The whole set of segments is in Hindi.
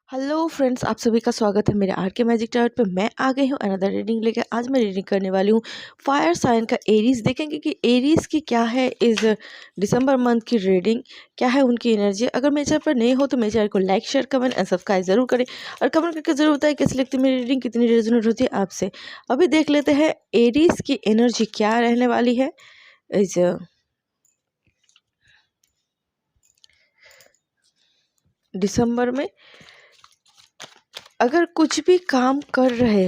हेलो फ्रेंड्स, आप सभी का स्वागत है मेरे आर के मैजिक टावर पे। मैं आ गई हूँ अनदर रीडिंग लेकर। आज मैं रीडिंग करने वाली हूँ फायर साइन का एरीज। देखेंगे कि एरीज की क्या है इस दिसंबर मंथ की रीडिंग, क्या है उनकी एनर्जी। अगर मेरे चैनल पर नए हो तो मेरे चैनल को like share comment and subscribe जरूर करें और कमेंट करके जरूर बताएं कैसी लगती है मेरी रीडिंग, कितनी रेजोनेट होती है आपसे। अभी देख लेते हैं एरीज की एनर्जी क्या रहने वाली है इस दिसंबर में। अगर कुछ भी काम कर रहे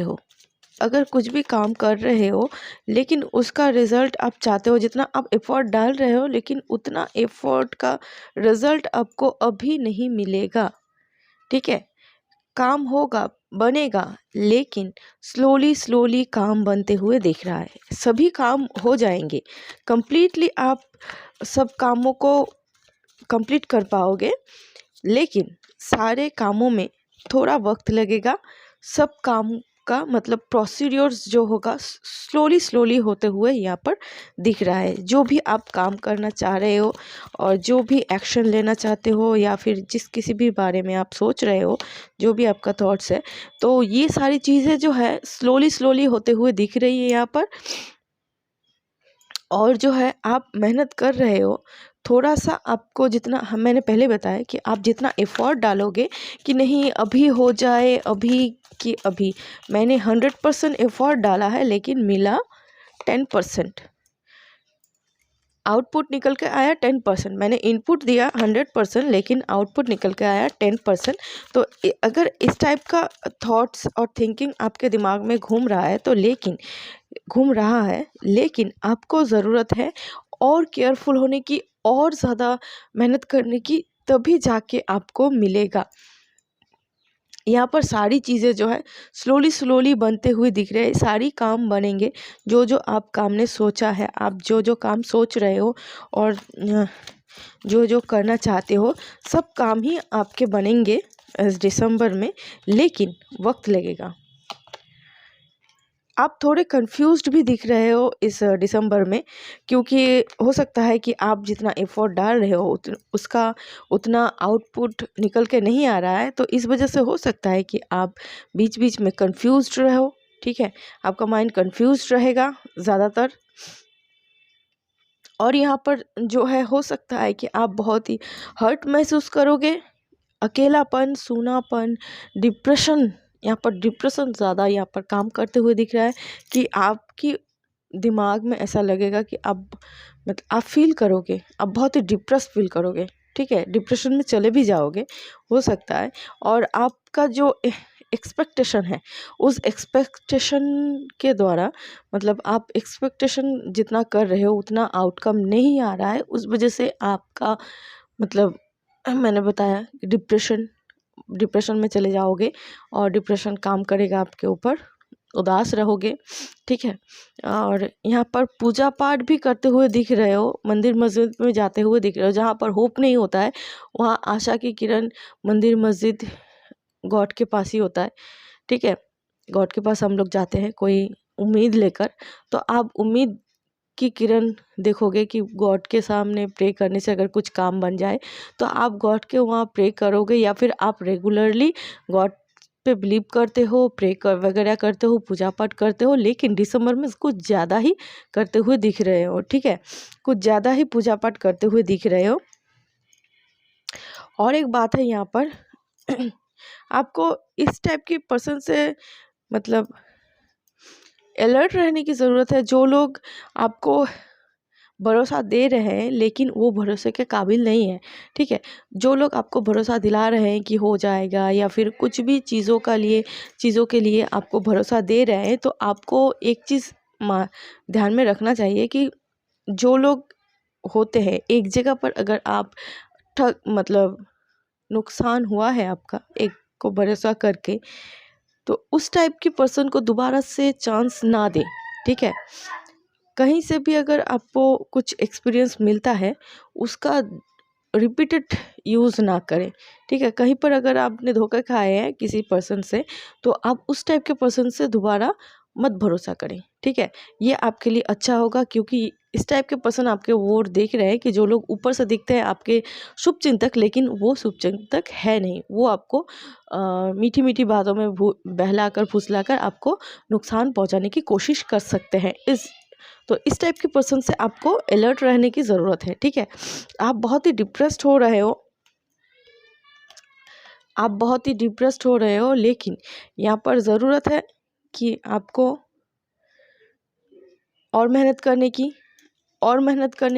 हो लेकिन उसका रिज़ल्ट आप चाहते हो, जितना आप एफ़र्ट डाल रहे हो लेकिन उतना एफ़र्ट का रिज़ल्ट आपको अभी नहीं मिलेगा। ठीक है, काम होगा, बनेगा, लेकिन स्लोली स्लोली काम बनते हुए दिख रहा है। सभी काम हो जाएंगे कंप्लीटली, आप सब कामों को कंप्लीट कर पाओगे, लेकिन सारे कामों में थोड़ा वक्त लगेगा। सब काम का मतलब प्रोसीड्योर्स जो होगा स्लोली स्लोली होते हुए यहाँ पर दिख रहा है। जो भी आप काम करना चाह रहे हो और जो भी एक्शन लेना चाहते हो या फिर जिस किसी भी बारे में आप सोच रहे हो, जो भी आपका थॉट्स है, तो ये सारी चीज़ें जो है स्लोली स्लोली होते हुए दिख रही है यहाँ पर। और जो है आप मेहनत कर रहे हो, थोड़ा सा आपको जितना मैंने पहले बताया कि आप जितना एफ़र्ट डालोगे कि नहीं अभी हो जाए, अभी कि अभी मैंने 100% एफ़र्ट डाला है लेकिन मिला 10%। आउटपुट निकल के आया 10%। मैंने इनपुट दिया 100% लेकिन आउटपुट निकल के आया 10%। तो अगर इस टाइप का थॉट्स और थिंकिंग आपके दिमाग में घूम रहा है, लेकिन आपको ज़रूरत है और केयरफुल होने की, और ज़्यादा मेहनत करने की, तभी जाके आपको मिलेगा। यहाँ पर सारी चीज़ें जो है स्लोली स्लोली बनते हुए दिख रहे हैं। सारी काम बनेंगे, जो जो आप काम ने सोचा है, आप जो जो काम सोच रहे हो और जो जो करना चाहते हो, सब काम ही आपके बनेंगे इस दिसंबर में, लेकिन वक्त लगेगा। आप थोड़े कंफ्यूज्ड भी दिख रहे हो इस दिसंबर में, क्योंकि हो सकता है कि आप जितना एफ़र्ट डाल रहे हो उसका उतना आउटपुट निकल के नहीं आ रहा है। तो इस वजह से हो सकता है कि आप बीच बीच में कंफ्यूज्ड रहो। ठीक है, आपका माइंड कंफ्यूज्ड रहेगा ज़्यादातर। और यहाँ पर जो है हो सकता है कि आप बहुत ही हर्ट महसूस करोगे, अकेलापन, सूनापन, डिप्रेशन। यहाँ पर डिप्रेशन ज़्यादा यहाँ पर काम करते हुए दिख रहा है कि आपकी दिमाग में ऐसा लगेगा कि आप मतलब आप फील करोगे, आप बहुत ही डिप्रेस फील करोगे। ठीक है, डिप्रेशन में चले भी जाओगे, हो सकता है। और आपका जो एक्सपेक्टेशन है, उस एक्सपेक्टेशन के द्वारा मतलब आप एक्सपेक्टेशन जितना कर रहे हो उतना आउटकम नहीं आ रहा है, उस वजह से आपका मतलब मैंने बताया डिप्रेशन में चले जाओगे और डिप्रेशन काम करेगा आपके ऊपर, उदास रहोगे। ठीक है, और यहाँ पर पूजा पाठ भी करते हुए दिख रहे हो, मंदिर मस्जिद में जाते हुए दिख रहे हो। जहाँ पर होप नहीं होता है वहाँ आशा की किरण मंदिर मस्जिद गॉड के पास ही होता है। ठीक है, गॉड के पास हम लोग जाते हैं कोई उम्मीद लेकर, तो आप उम्मीद की किरण देखोगे कि गॉड के सामने प्रे करने से अगर कुछ काम बन जाए तो आप गॉड के वहाँ प्रे करोगे, या फिर आप रेगुलरली गॉड पे बिलीव करते हो, प्रे कर वगैरह करते हो, पूजा पाठ करते हो, लेकिन दिसंबर में कुछ ज़्यादा ही करते हुए दिख रहे हो। ठीक है, कुछ ज़्यादा ही पूजा पाठ करते हुए दिख रहे हो। और एक बात है यहाँ पर आपको इस टाइप की पर्सन से मतलब अलर्ट रहने की ज़रूरत है। जो लोग आपको भरोसा दे रहे हैं लेकिन वो भरोसे के काबिल नहीं है। ठीक है, जो लोग आपको भरोसा दिला रहे हैं कि हो जाएगा, या फिर कुछ भी चीज़ों के लिए आपको भरोसा दे रहे हैं, तो आपको एक चीज़ ध्यान में रखना चाहिए कि जो लोग होते हैं एक जगह पर, अगर आप ठग मतलब नुकसान हुआ है आपका एक को भरोसा करके, तो उस टाइप की पर्सन को दोबारा से चांस ना दें। ठीक है, कहीं से भी अगर आपको कुछ एक्सपीरियंस मिलता है उसका रिपीटेड यूज़ ना करें। ठीक है, कहीं पर अगर आपने धोखा खाए हैं किसी पर्सन से, तो आप उस टाइप के पर्सन से दोबारा मत भरोसा करें, ठीक है। ये आपके लिए अच्छा होगा, क्योंकि इस टाइप के पर्सन आपके ओर देख रहे हैं कि जो लोग ऊपर से दिखते हैं आपके शुभचिंतक, लेकिन वो शुभचिंतक है नहीं। वो आपको मीठी मीठी बातों में बहलाकर फुसलाकर आपको नुकसान पहुंचाने की कोशिश कर सकते हैं। इस टाइप के पर्सन से आपको अलर्ट रहने की ज़रूरत है, ठीक है। आप बहुत ही डिप्रेस्ड हो रहे हो, लेकिन यहाँ पर ज़रूरत है कि आपको और मेहनत करने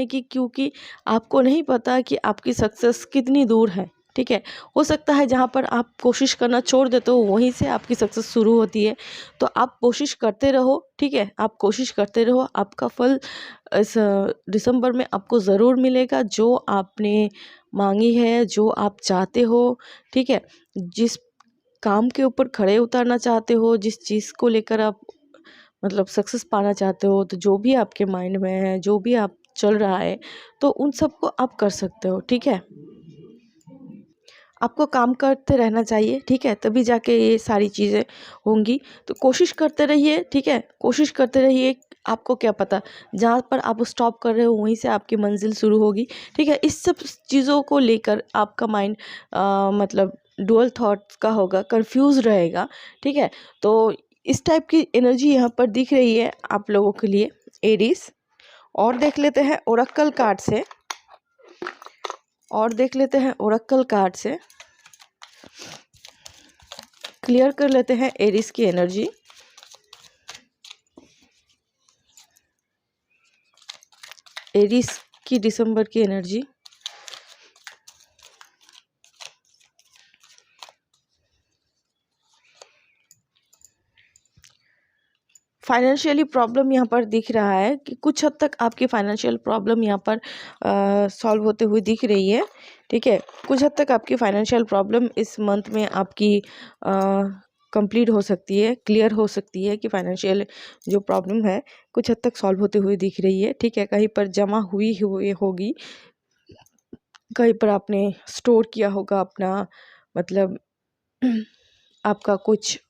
की, क्योंकि आपको नहीं पता कि आपकी सक्सेस कितनी दूर है, ठीक है। हो सकता है जहाँ पर आप कोशिश करना छोड़ देते हो वहीं से आपकी सक्सेस शुरू होती है। तो आप कोशिश करते रहो, ठीक है, आप कोशिश करते रहो। आपका फल इस दिसंबर में आपको ज़रूर मिलेगा, जो आपने मांगी है, जो आप चाहते हो, ठीक है। जिस काम के ऊपर खड़े उतरना चाहते हो, जिस चीज़ को लेकर आप मतलब सक्सेस पाना चाहते हो, तो जो भी आपके माइंड में है, जो भी आप चल रहा है, तो उन सब को आप कर सकते हो, ठीक है। आपको काम करते रहना चाहिए, ठीक है, तभी जाके ये सारी चीज़ें होंगी। तो कोशिश करते रहिए, ठीक है, कोशिश करते रहिए। आपको क्या पता जहाँ पर आप स्टॉप कर रहे हो वहीं से आपकी मंजिल शुरू होगी, ठीक है। इस सब चीज़ों को लेकर आपका माइंड मतलब डुअल थॉट्स का होगा, कंफ्यूज रहेगा, ठीक है। तो इस टाइप की एनर्जी यहाँ पर दिख रही है आप लोगों के लिए, एरीज। और देख लेते हैं ओरेकल कार्ड से, क्लियर कर लेते हैं एरीज की एनर्जी। एरीज की दिसंबर की एनर्जी। फाइनेंशियली प्रॉब्लम यहाँ पर दिख रहा है कि कुछ हद तक आपकी फाइनेंशियल प्रॉब्लम यहाँ पर सॉल्व होते हुए दिख रही है, ठीक है। कुछ हद तक आपकी फाइनेंशियल प्रॉब्लम इस मंथ में आपकी कंप्लीट हो सकती है, क्लियर हो सकती है कि फाइनेंशियल जो प्रॉब्लम है कुछ हद तक सॉल्व होते हुए दिख रही है, ठीक है। कहीं पर जमा हुई होगी, कहीं पर आपने स्टोर किया होगा अपना, मतलब आपका कुछ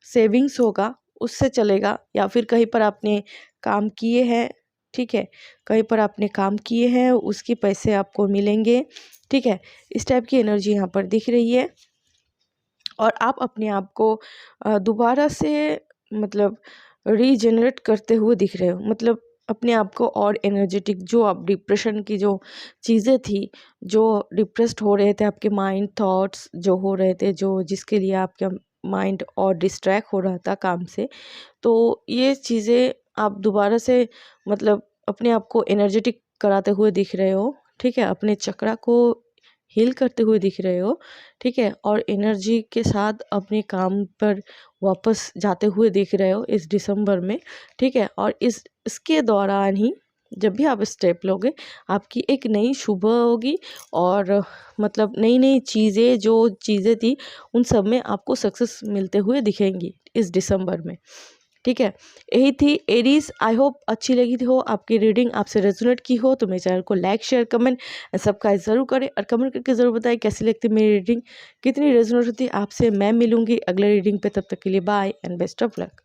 सेविंग्स होगा उससे चलेगा, या फिर कहीं पर आपने काम किए हैं, ठीक है, कहीं पर आपने काम किए हैं उसके पैसे आपको मिलेंगे, ठीक है। इस टाइप की एनर्जी यहाँ पर दिख रही है। और आप अपने आप को दोबारा से मतलब रीजनरेट करते हुए दिख रहे हो, मतलब अपने आप को और एनर्जेटिक, जो आप डिप्रेशन की जो चीज़ें थी, जो डिप्रेस्ड हो रहे थे, आपके माइंड थॉट्स जो हो रहे थे, जो जिसके लिए आपका माइंड और डिस्ट्रैक्ट हो रहा था काम से, तो ये चीज़ें आप दोबारा से मतलब अपने आप को एनर्जेटिक कराते हुए दिख रहे हो, ठीक है। अपने चक्रा को हील करते हुए दिख रहे हो, ठीक है। और एनर्जी के साथ अपने काम पर वापस जाते हुए दिख रहे हो इस दिसंबर में, ठीक है। और इसके दौरान ही जब भी आप स्टेप लोगे, आपकी एक नई सुबह होगी, और मतलब नई नई चीज़ें, जो चीज़ें थी उन सब में आपको सक्सेस मिलते हुए दिखेंगी इस दिसंबर में, ठीक है। यही थी एरीज। आई होप अच्छी लगी थी हो आपकी रीडिंग, आपसे रेजोनेट की हो, तो मेरे चैनल को लाइक शेयर कमेंट सब्सक्राइब ज़रूर करें, और कमेंट करके ज़रूर बताएं कैसी लगती है मेरी रीडिंग, कितनी रेजोनेट होती है। आपसे मैं मिलूंगी अगले रीडिंग पे, तब तक के लिए bye and best of luck.